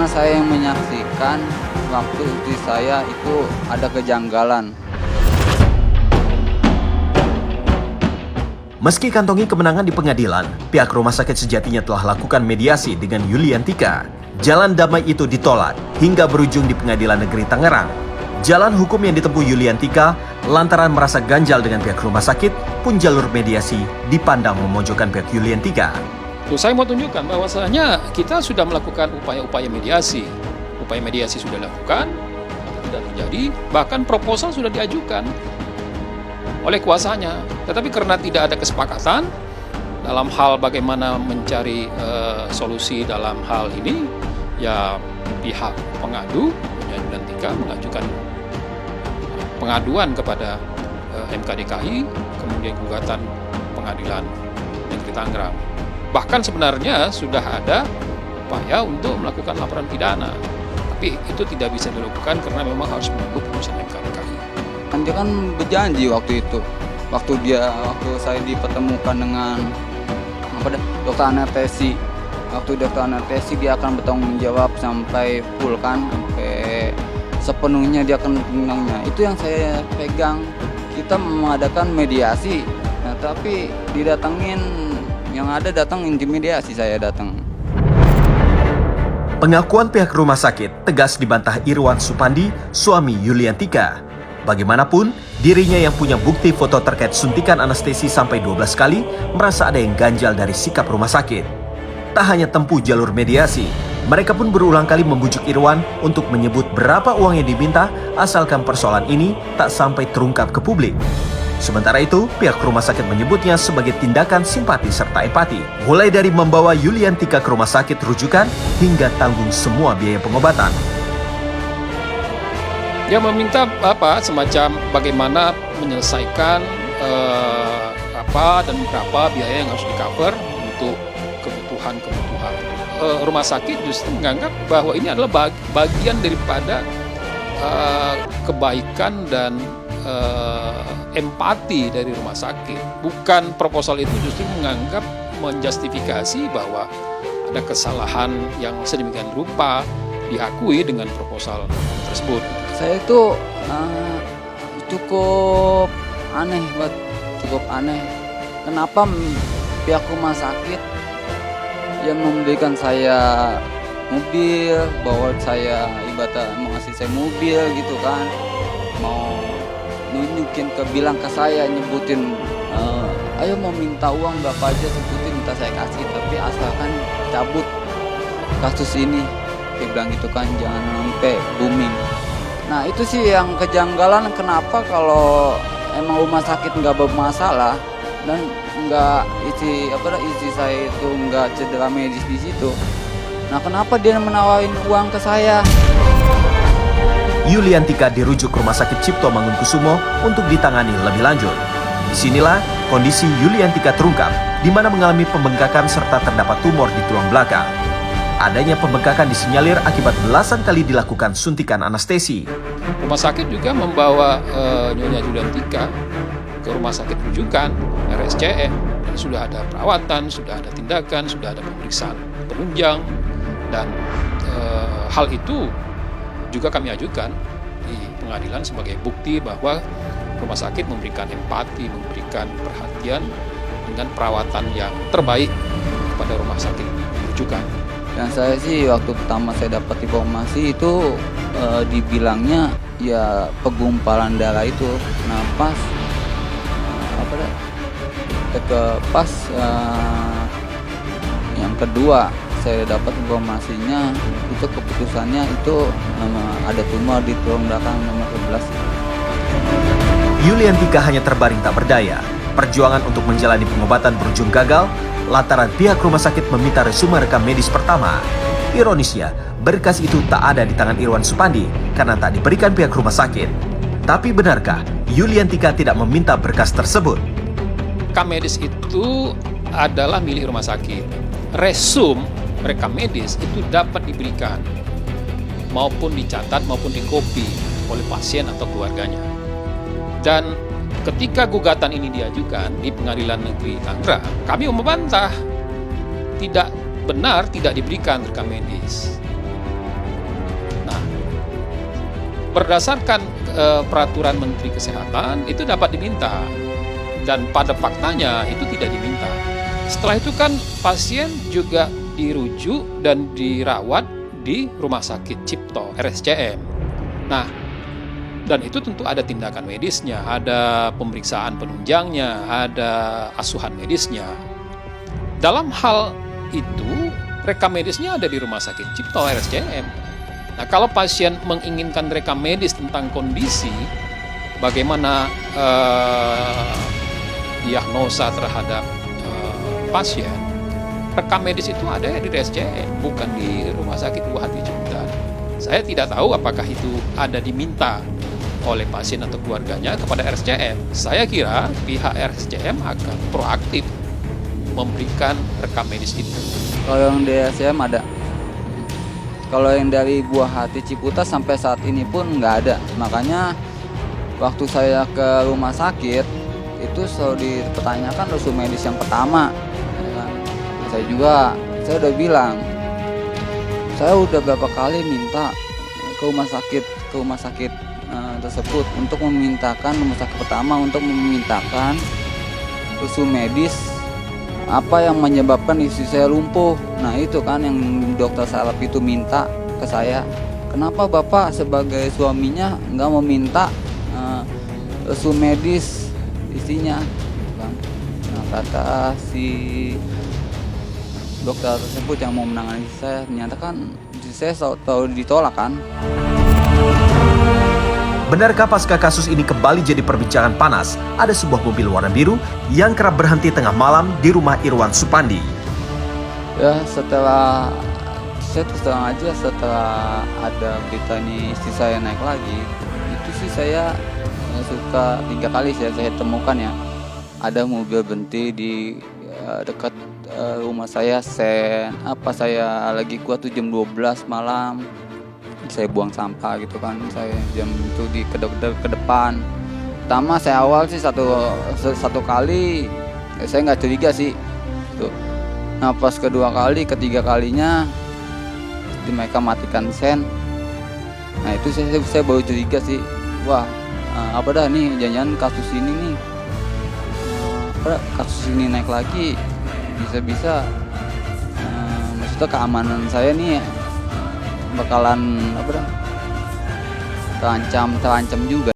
karena saya yang menyaksikan waktu istri saya itu ada kejanggalan. Meski kantongi kemenangan di pengadilan, pihak rumah sakit sejatinya telah lakukan mediasi dengan Yuliantika. Jalan damai itu ditolak hingga berujung di Pengadilan Negeri Tangerang. Jalan hukum yang ditempuh Yuliantika lantaran merasa ganjal dengan pihak rumah sakit pun jalur mediasi dipandang memojokkan pihak Yuliantika. Saya mau tunjukkan bahwasanya kita sudah melakukan upaya-upaya mediasi. Upaya mediasi sudah dilakukan, tidak terjadi, bahkan proposal sudah diajukan oleh kuasanya. Tetapi karena tidak ada kesepakatan dalam hal bagaimana mencari solusi dalam hal ini, ya pihak pengadu Yuliantika mengajukan pengaduan kepada MK DKI, kemudian gugatan Pengadilan Negeri Tangerang. Bahkan sebenarnya sudah ada upaya untuk melakukan laporan pidana, tapi itu tidak bisa dilakukan karena memang harus menunggu putusan MK DKI. Dia kan berjanji waktu itu, waktu saya dipertemukan dengan dokter anestesi. Waktu dokter anestesi dia akan bertanggung jawab sampai full kan, sampai sepenuhnya dia akan menangnya. Itu yang saya pegang. Kita mengadakan mediasi, nah, tapi didatengin yang ada datang intimidasi saya datang. Pengakuan pihak rumah sakit tegas dibantah Irwan Supandi, suami Yuliantika. Bagaimanapun, dirinya yang punya bukti foto terkait suntikan anestesi sampai 12 kali merasa ada yang ganjal dari sikap rumah sakit. Tak hanya tempuh jalur mediasi, mereka pun berulang kali membujuk Irwan untuk menyebut berapa uang yang diminta asalkan persoalan ini tak sampai terungkap ke publik. Sementara itu, pihak rumah sakit menyebutnya sebagai tindakan simpati serta empati, mulai dari membawa Yuliantika ke rumah sakit rujukan hingga tanggung semua biaya pengobatan. Dia meminta semacam bagaimana menyelesaikan dan berapa biaya yang harus di-cover untuk kebutuhan. Rumah sakit justru menganggap bahwa ini adalah bagian daripada kebaikan dan empati dari rumah sakit. Bukan proposal itu justru menganggap menjustifikasi bahwa ada kesalahan yang sedemikian rupa diakui dengan proposal tersebut. Saya itu cukup aneh. Kenapa pihak rumah sakit yang memberikan saya mobil, bawa saya ibadah mengasih saya mobil gitu kan, mau nunjukin bilang ke saya, nyebutin ayo mau minta uang berapa aja sebutin minta saya kasih, tapi asalkan cabut kasus ini, dia bilang gitu kan, jangan sampai booming. Nah itu sih yang kejanggalan, kenapa kalau emang rumah sakit nggak bermasalah dan nggak isi saya itu nggak cedera medis di situ, nah kenapa dia menawarin uang ke saya? Yuliantika dirujuk ke Rumah Sakit Cipto Mangunkusumo untuk ditangani lebih lanjut. Disinilah kondisi Yuliantika terungkap, di mana mengalami pembengkakan serta terdapat tumor di tulang belakang. Adanya pembengkakan disinyalir akibat belasan kali dilakukan suntikan anestesi. Rumah sakit juga membawa Nyonya Yuliantika ke rumah sakit rujukan RSCM, dan sudah ada perawatan, sudah ada tindakan, sudah ada pemeriksaan penunjang, dan hal itu juga kami ajukan di pengadilan sebagai bukti bahwa rumah sakit memberikan empati, memberikan perhatian dengan perawatan yang terbaik kepada rumah sakit rujukan. Dan saya sih waktu pertama saya dapat informasi itu dibilangnya ya pegumpalan darah itu. Nah pas yang kedua saya dapat informasinya itu keputusannya itu ada tumor di tulang belakang nomor 11. Yuliantika hanya terbaring tak berdaya. Perjuangan untuk menjalani pengobatan berujung gagal lantaran pihak rumah sakit meminta resume rekam medis pertama. Ironisnya, berkas itu tak ada di tangan Irwan Supandi karena tak diberikan pihak rumah sakit. Tapi benarkah Yuliantika tidak meminta berkas tersebut? Rekam medis itu adalah milik rumah sakit. Resum rekam medis itu dapat diberikan maupun dicatat maupun dikopi oleh pasien atau keluarganya. Dan ketika gugatan ini diajukan di Pengadilan Negeri Tangerang, kami membantah tidak benar tidak diberikan rekam medis. berdasarkan peraturan Menteri Kesehatan itu dapat diminta, dan pada faktanya itu tidak diminta. Setelah itu kan pasien juga dirujuk dan dirawat di Rumah Sakit Cipto RSCM. Nah, dan itu tentu ada tindakan medisnya, ada pemeriksaan penunjangnya, ada asuhan medisnya. Dalam hal itu, rekam medisnya ada di Rumah Sakit Cipto RSCM. Nah, kalau pasien menginginkan rekam medis tentang kondisi, bagaimana diagnosa terhadap pasien, rekam medis itu ada di RSCM, bukan di Rumah Sakit Buah Hati Ciputat. Saya tidak tahu apakah itu ada diminta oleh pasien atau keluarganya kepada RSCM. Saya kira pihak RSCM akan proaktif memberikan rekam medis itu. Kalau yang di RSCM ada. Kalau yang dari Buah Hati Ciputat sampai saat ini pun nggak ada. Makanya waktu saya ke rumah sakit itu selalu dipertanyakan resume medis yang pertama. Ya kan? Saya udah bilang, saya udah berapa kali minta ke rumah sakit tersebut untuk memintakan rumah sakit pertama untuk memintakan resume medis apa yang menyebabkan istri saya lumpuh. Nah itu kan yang dokter saraf itu minta ke saya. Kenapa bapak sebagai suaminya nggak meminta resume medis istrinya? Bang. Nah kata si dokter tersebut yang mau menangani saya, ternyata kan istri saya selalu ditolak kan. Benarkah pasca kasus ini kembali jadi perbincangan panas? Ada sebuah mobil warna biru yang kerap berhenti tengah malam di rumah Irwan Supandi. Ya setelah saya terus terang aja, setelah ada berita ini istri saya naik lagi, itu sih saya suka 3 kali saya temukan ya, ada mobil berhenti di dekat rumah saya. Saya lagi kuat tuh jam 12 malam, saya buang sampah gitu kan, saya jam itu ke depan. Pertama saya awal sih satu kali saya nggak curiga sih tuh. Nah pas kedua kali, ketiga kalinya mereka matikan sen. Nah itu saya baru curiga sih, wah apa dah nih, jangan-jangan kasus ini nih kasus ini naik lagi, bisa-bisa maksudnya keamanan saya nih bakalan terancam juga.